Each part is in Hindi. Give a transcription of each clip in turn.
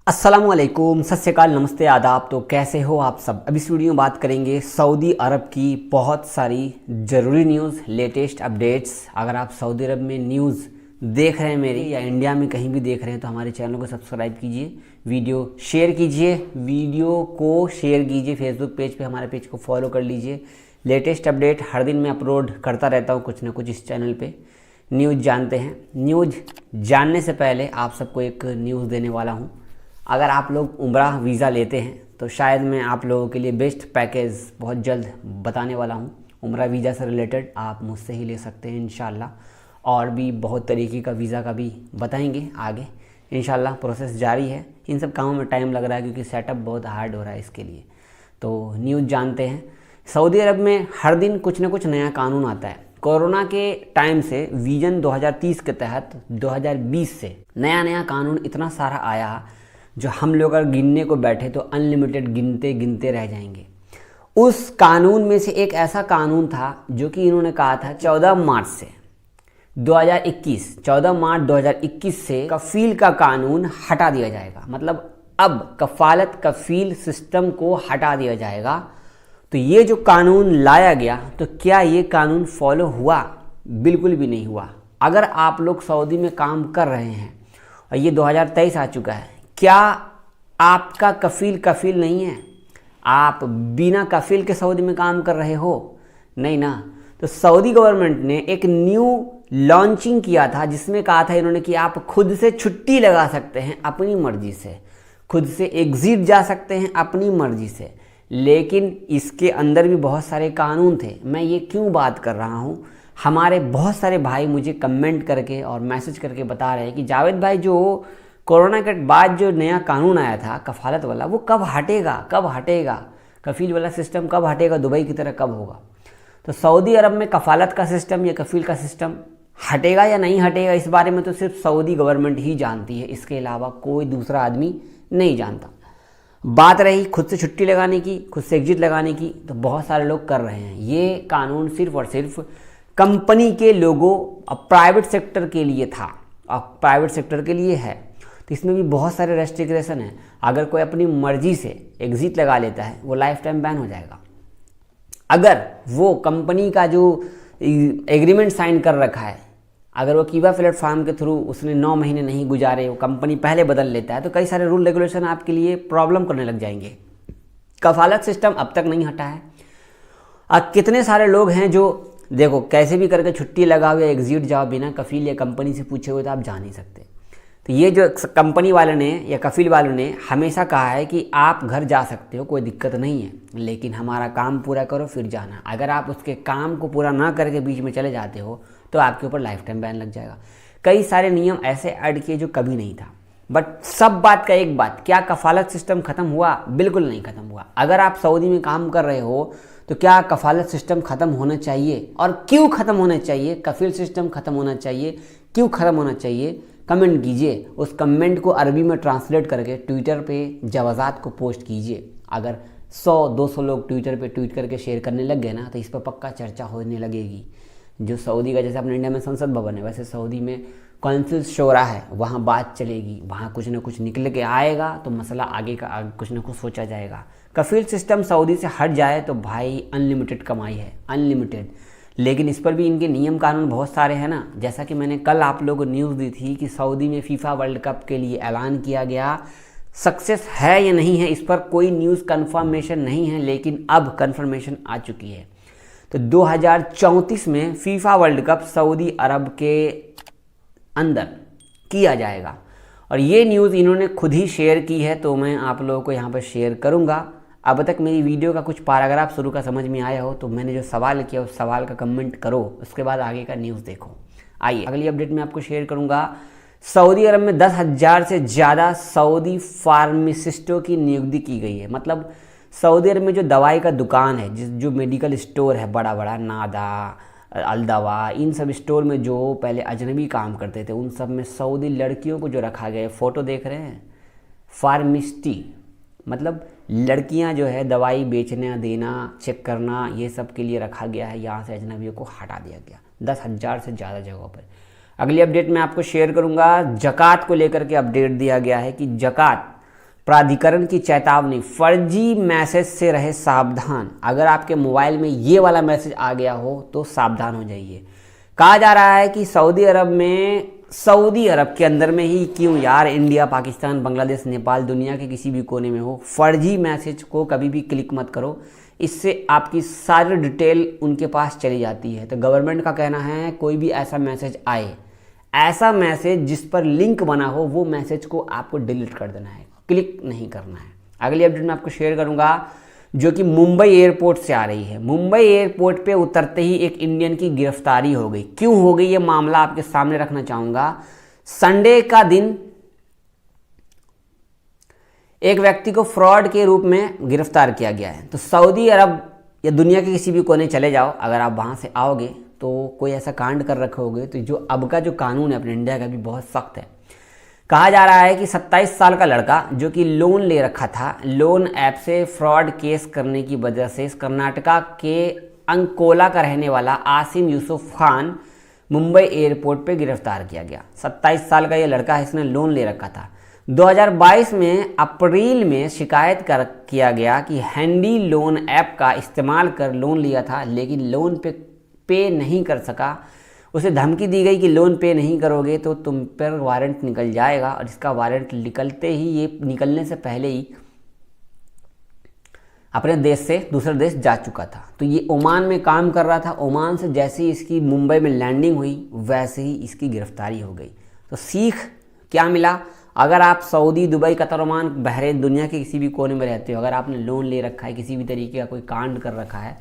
अस्सलामुअलैकुम, सत श्री अकाल, नमस्ते, आदाब। तो कैसे हो आप सब। अब इस वीडियो में बात करेंगे सऊदी अरब की बहुत सारी ज़रूरी न्यूज़, लेटेस्ट अपडेट्स। अगर आप सऊदी अरब में न्यूज़ देख रहे हैं मेरी या इंडिया में कहीं भी देख रहे हैं तो हमारे चैनल को सब्सक्राइब कीजिए, वीडियो शेयर कीजिए, फेसबुक पेज पे हमारे पेज को फॉलो कर लीजिए। लेटेस्ट अपडेट हर दिन मैं अपलोड करता रहता हूँ कुछ ना कुछ इस चैनल पे। न्यूज़ जानते हैं। न्यूज़ जानने से पहले आप सबको एक न्यूज़ देने वाला हूँ। अगर आप लोग उम्रा वीज़ा लेते हैं तो शायद मैं आप लोगों के लिए बेस्ट पैकेज बहुत जल्द बताने वाला हूँ। उम्रा वीज़ा से रिलेटेड आप मुझसे ही ले सकते हैं इंशाल्लाह। और भी बहुत तरीके का वीज़ा का भी बताएंगे आगे इंशाल्लाह। प्रोसेस जारी है। इन सब कामों में टाइम लग रहा है क्योंकि सेटअप बहुत हार्ड हो रहा है इसके लिए। तो न्यूज़ जानते हैं। सऊदी अरब में हर दिन कुछ ना कुछ नया कानून आता है। कोरोना के टाइम से विजन 2030 के तहत 2020 से नया नया कानून इतना सारा आया जो हम लोग अगर गिनने को बैठे तो अनलिमिटेड गिनते गिनते रह जाएंगे। उस कानून में से एक ऐसा कानून था जो कि इन्होंने कहा था 14 मार्च 2021 से कफील का कानून हटा दिया जाएगा। मतलब अब कफालत कफील सिस्टम को हटा दिया जाएगा। तो ये जो कानून लाया गया तो क्या ये कानून फॉलो हुआ? बिल्कुल भी नहीं हुआ। अगर आप लोग सऊदी में काम कर रहे हैं और ये 2023 आ चुका है, क्या आपका कफील नहीं है? आप बिना कफील के सऊदी में काम कर रहे हो? नहीं ना। तो सऊदी गवर्नमेंट ने एक न्यू लॉन्चिंग किया था जिसमें कहा था इन्होंने कि आप खुद से छुट्टी लगा सकते हैं अपनी मर्जी से, खुद से एग्जिट जा सकते हैं अपनी मर्जी से। लेकिन इसके अंदर भी बहुत सारे कानून थे। मैं ये क्यों बात कर रहा हूँ? हमारे बहुत सारे भाई मुझे कमेंट करके और मैसेज करके बता रहे हैं कि जावेद भाई जो कोरोना के बाद जो नया कानून आया था कफालत वाला वो कब हटेगा, कफील वाला सिस्टम कब हटेगा, दुबई की तरह कब होगा? तो सऊदी अरब में कफालत का सिस्टम या कफील का सिस्टम हटेगा या नहीं हटेगा इस बारे में तो सिर्फ सऊदी गवर्नमेंट ही जानती है। इसके अलावा कोई दूसरा आदमी नहीं जानता। बात रही खुद से छुट्टी लगाने की, खुद से एग्जिट लगाने की, तो बहुत सारे लोग कर रहे हैं। ये कानून सिर्फ और सिर्फ कंपनी के लोगों और प्राइवेट सेक्टर के लिए था और प्राइवेट सेक्टर के लिए है। तो इसमें भी बहुत सारे रेस्ट्रिक्शन हैं। अगर कोई अपनी मर्जी से एग्जिट लगा लेता है वो लाइफ टाइम बैन हो जाएगा। अगर वो कंपनी का जो एग्रीमेंट साइन कर रखा है, अगर वो कीवा प्लेटफॉर्म के थ्रू उसने 9 महीने नहीं गुजारे, वो कंपनी पहले बदल लेता है, तो कई सारे रूल रेगुलेशन आपके लिए प्रॉब्लम करने लग जाएंगे। कफालत सिस्टम अब तक नहीं हटा है। अब कितने सारे लोग हैं जो देखो कैसे भी करके छुट्टी लगाओ या एग्जिट जाओ, बिना कफील या कंपनी से पूछे हुए तो आप जा नहीं सकते। तो ये जो कंपनी वालों ने या कफील वालों ने हमेशा कहा है कि आप घर जा सकते हो, कोई दिक्कत नहीं है, लेकिन हमारा काम पूरा करो फिर जाना। अगर आप उसके काम को पूरा ना करके बीच में चले जाते हो तो आपके ऊपर लाइफ टाइम बैन लग जाएगा। कई सारे नियम ऐसे ऐड किए जो कभी नहीं था। बट सब बात का एक बात, क्या कफालत सिस्टम ख़त्म हुआ? बिल्कुल नहीं ख़त्म हुआ। अगर आप सऊदी में काम कर रहे हो तो क्या कफालत सिस्टम ख़त्म होना चाहिए? और क्यों ख़त्म होना चाहिए? कफील सिस्टम ख़त्म होना चाहिए, क्यों ख़त्म होना चाहिए? कमेंट कीजिए। उस कमेंट को अरबी में ट्रांसलेट करके ट्विटर पे जवाज़ात को पोस्ट कीजिए। अगर 100-200 लोग ट्विटर पे ट्वीट करके शेयर करने लग गए ना तो इस पर पक्का चर्चा होने लगेगी। जो सऊदी का, जैसे अपने इंडिया में संसद भवन है, वैसे सऊदी में कौंसिल शोरा है, वहाँ बात चलेगी, वहाँ कुछ ना कुछ निकल के आएगा तो मसला आगे का आगे कुछ ना कुछ सोचा जाएगा। कफील सिस्टम सऊदी से हट जाए तो भाई अनलिमिटेड कमाई है, अनलिमिटेड। लेकिन इस पर भी इनके नियम कानून बहुत सारे हैं ना। जैसा कि मैंने कल आप लोगों को न्यूज़ दी थी कि सऊदी में फीफा वर्ल्ड कप के लिए ऐलान किया गया। सक्सेस है या नहीं है इस पर कोई न्यूज़ कन्फर्मेशन नहीं है, लेकिन अब कन्फर्मेशन आ चुकी है। तो 2034 में फीफा वर्ल्ड कप सऊदी अरब के अंदर किया जाएगा और ये न्यूज़ इन्होंने खुद ही शेयर की है, तो मैं आप लोगों को यहाँ पर शेयर करूँगा। अब तक मेरी वीडियो का कुछ पैराग्राफ शुरू का समझ में आया हो तो मैंने जो सवाल किया उस सवाल का कमेंट करो, उसके बाद आगे का न्यूज़ देखो। आइए अगली अपडेट में आपको शेयर करूँगा। सऊदी अरब में 10,000 से ज़्यादा सऊदी फार्मासिस्टों की नियुक्ति की गई है। मतलब सऊदी अरब में जो दवाई का दुकान है, जो मेडिकल स्टोर है बड़ा बड़ा, नादा, अलदवा, इन सब स्टोर में जो पहले अजनबी काम करते थे उन सब में सऊदी लड़कियों को जो रखा गया है, फ़ोटो देख रहे हैं, फार्मिस्टी मतलब लड़कियां जो है दवाई बेचना, देना, चेक करना, ये सब के लिए रखा गया है। यहाँ से अजनबियों को हटा दिया गया 10,000 से ज़्यादा जगहों पर। अगली अपडेट में आपको शेयर करूंगा। ज़कात को लेकर के अपडेट दिया गया है कि ज़कात प्राधिकरण की चेतावनी, फर्जी मैसेज से रहे सावधान। अगर आपके मोबाइल में ये वाला मैसेज आ गया हो तो सावधान हो जाइए। कहा जा रहा है कि सऊदी अरब के अंदर में ही क्यों यार, इंडिया, पाकिस्तान, बांग्लादेश, नेपाल, दुनिया के किसी भी कोने में हो, फर्जी मैसेज को कभी भी क्लिक मत करो। इससे आपकी सारी डिटेल उनके पास चली जाती है। तो गवर्नमेंट का कहना है कोई भी ऐसा मैसेज आए, ऐसा मैसेज जिस पर लिंक बना हो, वो मैसेज को आपको डिलीट कर देना है, क्लिक नहीं करना है। अगली अपडेट मैं आपको शेयर करूंगा जो कि मुंबई एयरपोर्ट से आ रही है। मुंबई एयरपोर्ट पे उतरते ही एक इंडियन की गिरफ्तारी हो गई। क्यों हो गई ये मामला आपके सामने रखना चाहूंगा। संडे का दिन एक व्यक्ति को फ्रॉड के रूप में गिरफ्तार किया गया है। तो सऊदी अरब या दुनिया के किसी भी कोने चले जाओ, अगर आप वहां से आओगे तो कोई ऐसा कांड कर रखे होगे, तो जो अब का जो कानून है अपने इंडिया का भी बहुत सख्त है। कहा जा रहा है कि 27 साल का लड़का जो कि लोन ले रखा था, लोन ऐप से फ्रॉड केस करने की वजह से कर्नाटका के अंकोला का रहने वाला आसिम यूसुफ खान मुंबई एयरपोर्ट पे गिरफ्तार किया गया। 27 साल का ये लड़का है, इसने लोन ले रखा था। 2022 में अप्रैल में शिकायत किया गया कि हैंडी लोन ऐप का इस्तेमाल कर लोन लिया था, लेकिन लोन पे नहीं कर सका। उसे धमकी दी गई कि लोन पे नहीं करोगे तो तुम पर वारंट निकल जाएगा, और इसका वारंट निकलने से पहले ही अपने देश से दूसरे देश जा चुका था। तो ये ओमान में काम कर रहा था। ओमान से जैसे ही इसकी मुंबई में लैंडिंग हुई वैसे ही इसकी गिरफ्तारी हो गई। तो सीख क्या मिला, अगर आप Saudi, Dubai, Qatar, Oman, Bahrain, दुनिया के किसी भी कोने में रहते हो, अगर आपने लोन ले रखा है, किसी भी तरीके का कोई कांड कर रखा है,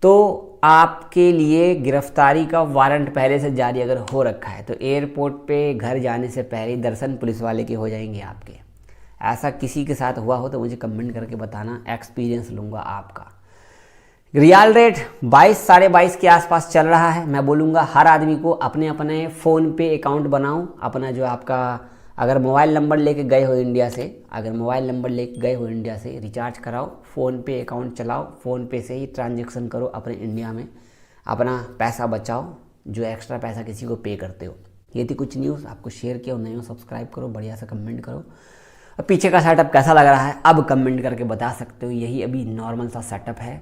तो आपके लिए गिरफ्तारी का वारंट पहले से जारी अगर हो रखा है तो एयरपोर्ट पे घर जाने से पहले दर्शन पुलिस वाले के हो जाएंगे आपके। ऐसा किसी के साथ हुआ हो तो मुझे कमेंट करके बताना, एक्सपीरियंस लूँगा आपका। रियल रेट 22 साढ़े 22 के आसपास चल रहा है। मैं बोलूँगा हर आदमी को अपने अपने फ़ोन पे अकाउंट बनाओ। अपना जो आपका अगर मोबाइल नंबर लेके गए हो इंडिया से, रिचार्ज कराओ, फ़ोन पे अकाउंट चलाओ, फ़ोन पे से ही ट्रांजैक्शन करो अपने इंडिया में, अपना पैसा बचाओ जो एक्स्ट्रा पैसा किसी को पे करते हो। ये थी कुछ न्यूज़, आपको शेयर किया, नहीं हो सब्सक्राइब करो, बढ़िया सा कमेंट करो। और पीछे का सेटअप कैसा लग रहा है अब कमेंट करके बता सकते हो। यही अभी नॉर्मल सा सेटअप है।